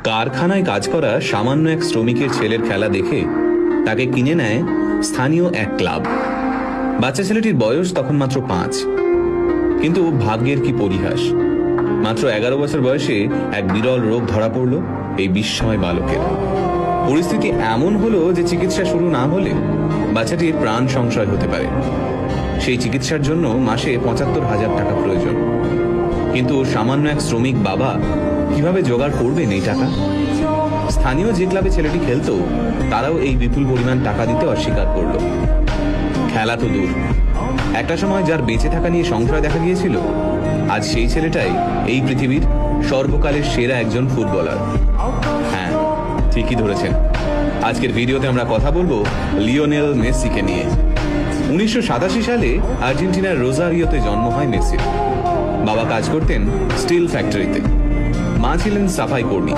কারখানায় কাজ করা সামান্য এক শ্রমিকের ছেলের খেলা দেখে তাকে কিনে নেয় স্থানীয় এক ক্লাব। বাচ্চা ছেলেটির বয়স তখন মাত্র 5, কিন্তু ভাগ্যের কি পরিহাস, মাত্র 11 বছর বয়সে এক বিরল রোগ ধরা পড়ল এই বিস্ময় বালকের। পরিস্থিতি এমন হলো যে চিকিৎসা শুরু না হলে বাচ্চাটির প্রাণ সংশয় হতে পারে। সেই চিকিৎসার জন্য মাসে 75,000 টাকা প্রয়োজন। কিন্তু সামান্য এক শ্রমিক বাবা কিভাবে জোগাড় করবেন এই টাকা? স্থানীয় যে ক্লাবে ছেলেটি খেলতো তারাও এই বিপুল পরিমাণ টাকা দিতে অস্বীকার করল। খেলা তো দূর, একটা সময় যার বেঁচে থাকা নিয়ে সংশয় দেখা গিয়েছিল, আজ সেই ছেলেটাই এই পৃথিবীর সর্বকালের সেরা একজন ফুটবলার। হ্যাঁ, ঠিকই ধরেছেন। আজকের ভিডিওতে আমরা কথা বলবো লিওনেল মেসিকে নিয়ে। 1987 সালে আর্জেন্টিনার রোজারিওতে জন্ম হয় মেসির। বাবা কাজ করতেন স্টিল ফ্যাক্টরিতে, মা ছিলেন সাফাই কর্মী।